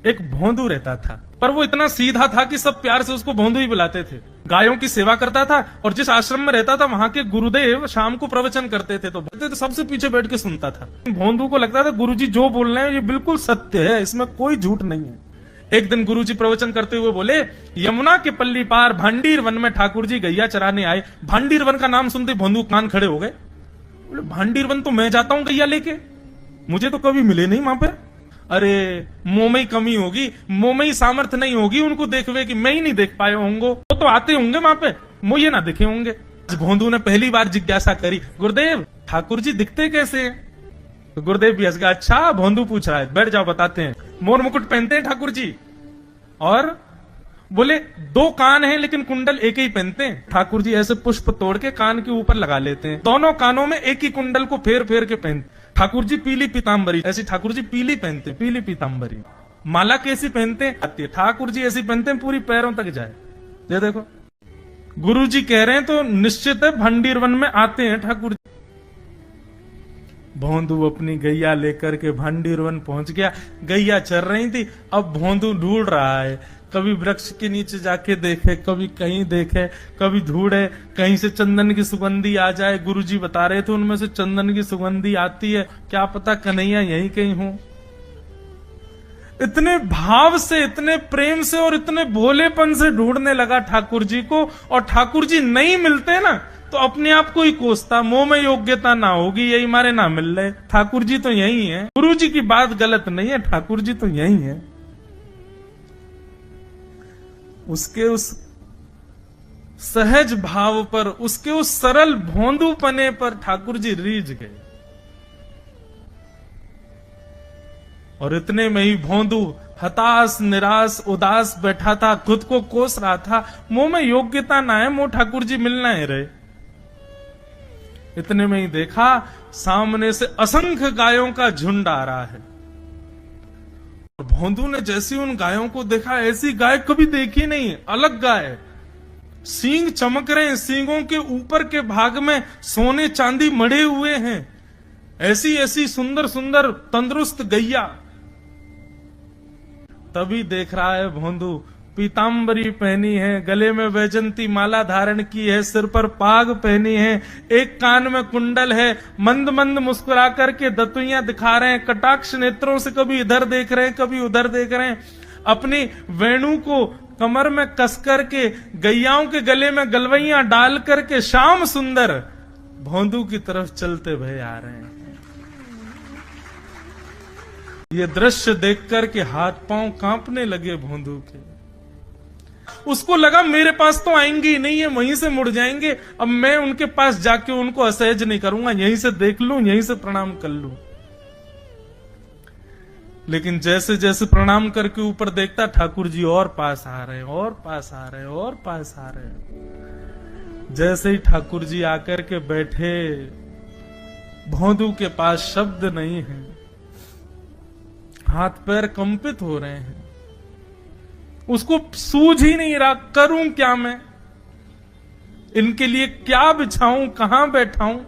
एक भोंदू रहता था, पर वो इतना सीधा था कि सब प्यार से उसको भोंदू ही बुलाते थे। गायों की सेवा करता था और जिस आश्रम में रहता था वहां के गुरुदेव शाम को प्रवचन करते थे तो सबसे पीछे बैठ के सुनता था। भोंदू को लगता था गुरुजी जो बोल रहे हैं ये बिल्कुल सत्य है, इसमें कोई झूठ नहीं है। एक दिन गुरुजी प्रवचन करते हुए बोले, यमुना के पल्ली पार भांडीर वन में ठाकुर जी गैया चराने आए। भांडीर वन का नाम सुनते भोंदू कान खड़े हो गए। बोले भांडीर वन तो मैं जाता हूं गैया लेके, मुझे तो कभी मिले नहीं वहां पे। अरे मुंह में ही कमी होगी, मुंह में ही सामर्थ्य नहीं होगी उनको देखवे कि मैं ही नहीं देख पाए होंगे, वो तो आते होंगे वहां पे, मुझे ना देखे होंगे। भोंदू ने पहली बार जिज्ञासा करी, गुरुदेव ठाकुर जी दिखते कैसे हैं? तो गुरुदेव भी हंस गया, अच्छा भोंदू पूछ रहा है, बैठ जाओ बताते हैं। मोर मुकुट पहनते हैं ठाकुर जी, और बोले 2 कान हैं लेकिन कुंडल एक ही पहनते हैं। ठाकुर जी ऐसे पुष्प तोड़ के कान के ऊपर लगा लेते हैं, दोनों कानों में एक ही कुंडल को फेर फेर के पहनते। ठाकुर जी पीली पीताम्बरी, ऐसी ठाकुर जी पीली पहनते, पीली पीताम्बरी। माला कैसी पहनते हैं? ठाकुर जी ऐसी पहनते हैं पूरी पैरों तक जाए। ये देखो गुरु जी कह रहे हैं तो निश्चित है भंडीर वन में आते हैं ठाकुर जी। भोंदू अपनी गैया लेकर के भांडीर वन पहुंच गया। गैया चर रही थी, अब भोंदू ढूंढ रहा है, कभी वृक्ष के नीचे जाके देखे, कभी कहीं देखे, कभी ढूंढे कहीं से चंदन की सुगंधी आ जाए। गुरुजी बता रहे थे उनमें से चंदन की सुगंधी आती है, क्या पता कन्हैया यहीं कहीं हो। इतने भाव से, इतने प्रेम से और इतने भोलेपन से ढूंढने लगा ठाकुर जी को, और ठाकुर जी नहीं मिलते ना तो अपने आप को ही कोसता, मुंह में योग्यता ना होगी यही मारे ना मिल रहे, ठाकुर जी तो यही है। गुरु जी की बात गलत नहीं है, ठाकुर जी तो यही है। उसके उस सहज भाव पर, उसके उस सरल भोंदूपने पर ठाकुर जी रीझ गए। और इतने में ही भोंदू हताश निराश उदास बैठा था, खुद को कोस रहा था, मुंह में योग्यता ना है, मुंह ठाकुर जी मिलना ही रहे। इतने में ही देखा सामने से असंख्य गायों का झुंड आ रहा है। भोंदू ने जैसी उन गायों को देखा, ऐसी गाय कभी देखी नहीं, अलग गाय, सींग चमक रहे हैं, सींगों के ऊपर के भाग में सोने चांदी मढ़े हुए हैं, ऐसी ऐसी सुंदर सुंदर तंदुरुस्त गैया। तभी देख रहा है भोंदू पीताम्बरी पहनी है, गले में वैजंती माला धारण की है, सिर पर पाग पहनी है, एक कान में कुंडल है, मंद मंद मुस्कुरा करके दतुइयां दिखा रहे हैं, कटाक्ष नेत्रों से कभी इधर देख रहे हैं कभी उधर देख रहे हैं, अपनी वेणु को कमर में कस करके गैयाओं के गले में गलवैयां डाल करके श्याम सुंदर भोंदू की तरफ चलते भय आ रहे हैं। ये दृश्य देख करके हाथ पांव कांपने लगे भोंदू के। उसको लगा मेरे पास तो आएंगे ही नहीं है, वहीं से मुड़ जाएंगे, अब मैं उनके पास जाके उनको असहज नहीं करूंगा, यहीं से देख लूं, यहीं से प्रणाम कर लूं। लेकिन जैसे जैसे प्रणाम करके ऊपर देखता, ठाकुर जी और पास आ रहे हैं, और पास आ रहे हैं, और पास आ रहे हैं। जैसे ही ठाकुर जी आकर के बैठे, भोंदू के पास शब्द नहीं है, हाथ पैर कंपित हो रहे हैं, उसको सूझ ही नहीं रहा करूं क्या मैं, इनके लिए क्या बिछाऊं, कहां बैठाऊं।